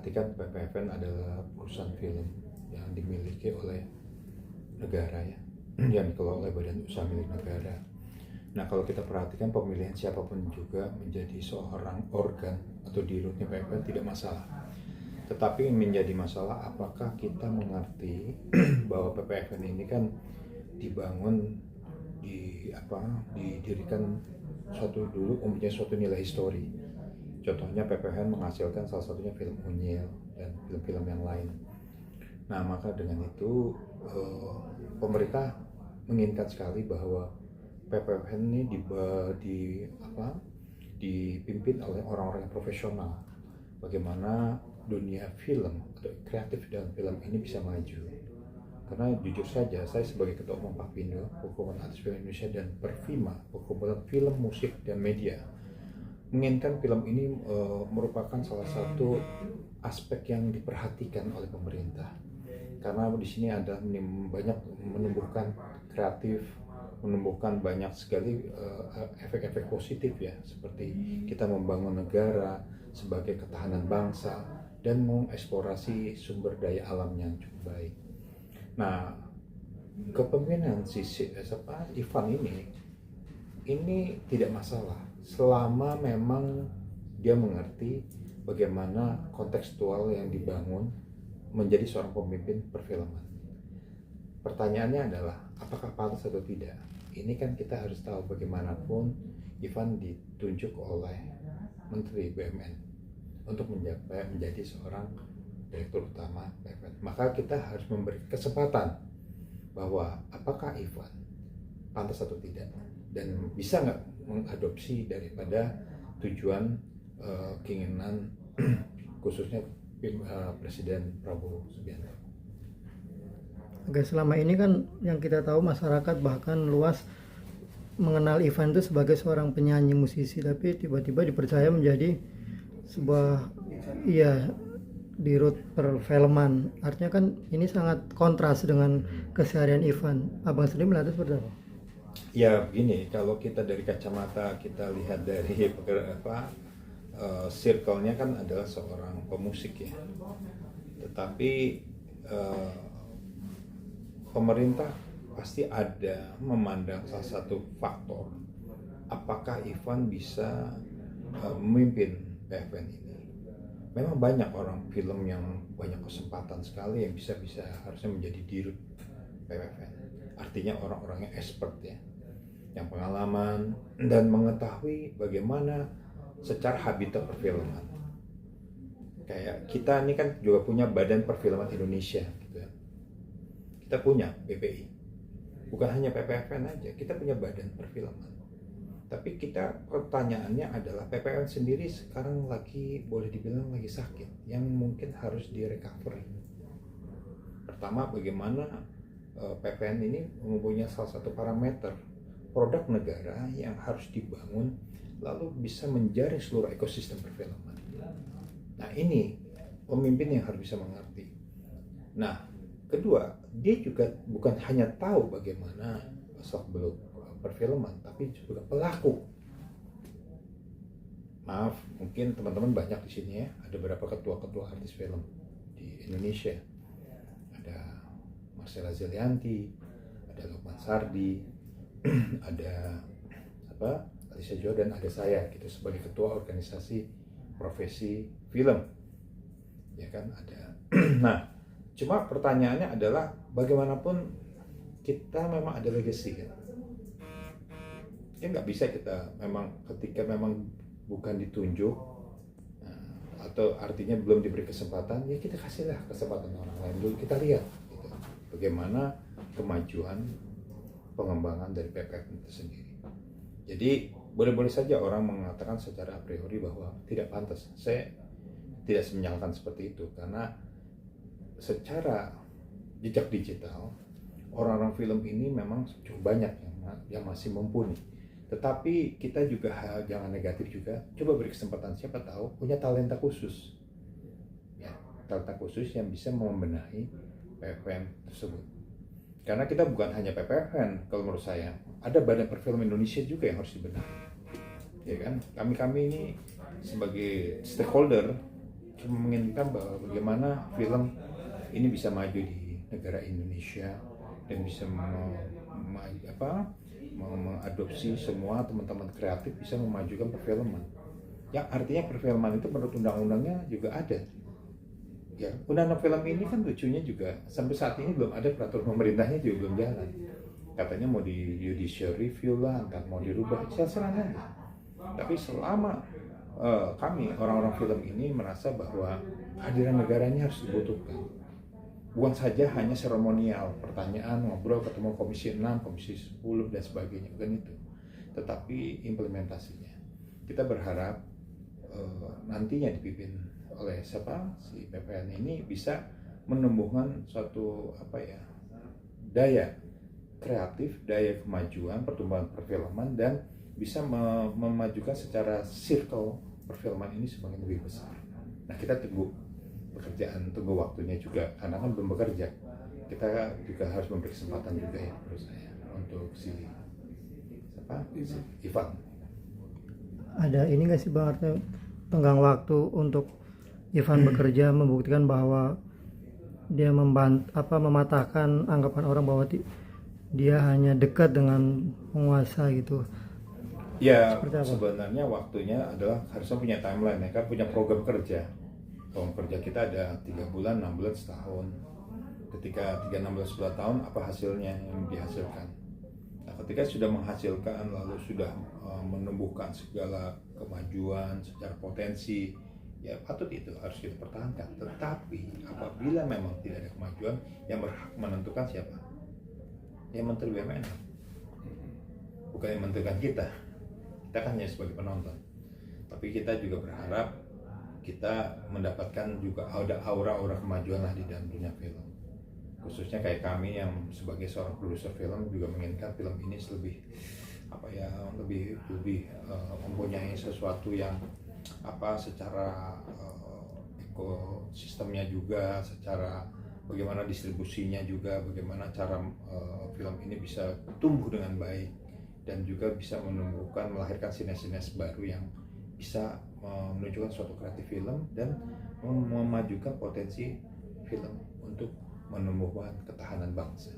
perhatikan, PPFN adalah perusahaan film yang dimiliki oleh negara ya, yang dikelola oleh badan usaha milik negara. Nah, kalau kita perhatikan pemilihan siapapun juga menjadi seorang organ atau dirutnya PPFN tidak masalah. Tetapi yang menjadi masalah apakah kita mengerti bahwa PPFN ini kan dibangun didirikan dulu mempunyai suatu nilai histori. Contohnya PPFN menghasilkan salah satunya film Unyil dan film-film yang lain. Nah, maka dengan itu pemerintah menginginkan sekali bahwa PPFN ini dipimpin oleh orang-orang yang profesional. Bagaimana dunia film atau kreatif dalam film ini bisa maju. Karena jujur saja, saya sebagai Ketua Umum Papindo, Perkumpulan Artis Film Indonesia, dan Perfilma, Perkumpulan Film, Musik, dan Media, menginginkan film ini merupakan salah satu aspek yang diperhatikan oleh pemerintah. Karena di sini ada banyak menumbuhkan kreatif, menumbuhkan banyak sekali efek-efek positif ya, seperti kita membangun negara sebagai ketahanan bangsa dan mengeksplorasi sumber daya alam yang cukup baik. Nah, kepemimpinan Ivan ini tidak masalah selama memang dia mengerti bagaimana kontekstual yang dibangun menjadi seorang pemimpin perfilman. Pertanyaannya adalah apakah pantas atau tidak? Ini kan kita harus tahu bagaimanapun Ivan ditunjuk oleh Menteri BUMN untuk menjadi seorang Direktur Utama PPFN. Maka kita harus memberi kesempatan bahwa apakah Ivan pantas atau tidak, dan bisa nggak mengadopsi daripada tujuan keinginan khususnya Presiden Prabowo Subianto. Oke, selama ini kan yang kita tahu masyarakat bahkan luas mengenal Ivan itu sebagai seorang penyanyi musisi, tapi tiba-tiba dipercaya menjadi sebuah dirut perfilman. Artinya kan ini sangat kontras dengan keseharian Ivan. Abang sendiri melihatnya seperti apa? Ya begini, kalau kita dari kacamata kita lihat dari circle-nya kan adalah seorang pemusik ya. Tetapi pemerintah pasti ada memandang salah satu faktor, apakah Ivan bisa memimpin PFN ini. Memang banyak orang film yang banyak kesempatan sekali yang bisa harusnya menjadi dirut PFN. Artinya orang-orang yang expert ya, yang pengalaman dan mengetahui bagaimana secara habitat perfilman. Kayak kita ini kan juga punya Badan Perfilman Indonesia gitu ya. Kita punya BPI. Bukan hanya PPFN aja, kita punya badan perfilman. Tapi pertanyaannya adalah PPFN sendiri sekarang boleh dibilang lagi sakit, yang mungkin harus direcovery. Pertama, bagaimana PPFN ini mempunyai salah satu parameter produk negara yang harus dibangun lalu bisa menjaring seluruh ekosistem perfilman. Nah, ini pemimpin yang harus bisa mengerti. Nah, kedua, dia juga bukan hanya tahu bagaimana seluk-beluk perfilman, tapi juga pelaku. Maaf, mungkin teman-teman banyak di sini ya, ada beberapa ketua-ketua artis film di Indonesia. Ada Marcella Zalianti, ada Lukman Sardi, ada Alicia Jordan, ada saya gitu sebagai ketua organisasi profesi film. Ya kan ada. Nah, cuma pertanyaannya adalah bagaimanapun kita memang ada legacy kan. Ya nggak bisa kita memang ketika memang bukan ditunjuk atau artinya belum diberi kesempatan, ya kita kasihlah kesempatan orang lain dulu, kita lihat gitu, bagaimana kemajuan pengembangan dari PPFN itu sendiri. Jadi boleh-boleh saja orang mengatakan secara a priori bahwa tidak pantas. Saya tidak menyalahkan seperti itu, karena secara jejak digital orang-orang film ini memang cukup banyak yang masih mumpuni. Tetapi kita juga jangan negatif juga, coba beri kesempatan, siapa tahu punya talenta khusus ya, talenta khusus yang bisa membenahi PPFN tersebut. Karena kita bukan hanya PPFN, kalau menurut saya ada Badan Perfilman Indonesia juga yang harus dibenahi, ya kan. Kami ini sebagai stakeholder menginginkan bahwa bagaimana film ini bisa maju di negara Indonesia dan bisa mengadopsi semua teman-teman kreatif bisa memajukan perfilman. Yang artinya perfilman itu menurut undang-undangnya juga ada. Ya, undang-undang film ini kan lucunya juga sampai saat ini belum ada peraturan pemerintahnya juga belum jalan. Katanya mau di judicial review lah, ntar mau dirubah, silahkan aja. Tapi selama kami orang-orang film ini merasa bahwa kehadiran negara ini harus dibutuhkan. Bukan saja hanya seremonial, pertanyaan, ngobrol, ketemu komisi 6, komisi 10 dan sebagainya, bukan itu. Tetapi implementasinya. Kita berharap nantinya dipimpin oleh si PPN ini bisa menumbuhkan suatu daya kreatif, daya kemajuan, pertumbuhan perfilman dan bisa memajukan secara circle perfilman ini semakin lebih besar. Nah, kita tunggu waktunya juga karena kan belum bekerja. Kita juga harus memberi kesempatan juga ya menurut saya untuk si Ivan. Ada ini nggak sih Bang, artinya tenggang waktu untuk Ivan bekerja membuktikan bahwa dia mematahkan anggapan orang bahwa dia hanya dekat dengan penguasa gitu. Ya, sebenarnya waktunya adalah harusnya punya timeline ya kan, punya program kerja. Program kerja kita ada 3 bulan, 6 bulan, setahun. Ketika 3, 6 bulan, 10 tahun, apa hasilnya yang dihasilkan? Nah, ketika sudah menghasilkan lalu sudah menumbuhkan segala kemajuan secara potensi, ya patut itu harus kita pertahankan. Tetapi apabila memang tidak ada kemajuan, yang berhak menentukan siapa? Ya Menteri BUMN, bukan yang menentukan kita. Kita kan hanya sebagai penonton. Tapi kita juga berharap kita mendapatkan juga ada aura-aura kemajuan lah di dalam dunia film. Khususnya kayak kami yang sebagai seorang produser film juga menginginkan film ini lebih mempunyai sesuatu yang secara ekosistemnya juga, secara bagaimana distribusinya juga, bagaimana cara film ini bisa tumbuh dengan baik dan juga bisa menumbuhkan, melahirkan sines-sines baru yang bisa menunjukkan suatu kreatif film dan memajukan potensi film untuk menumbuhkan ketahanan bangsa.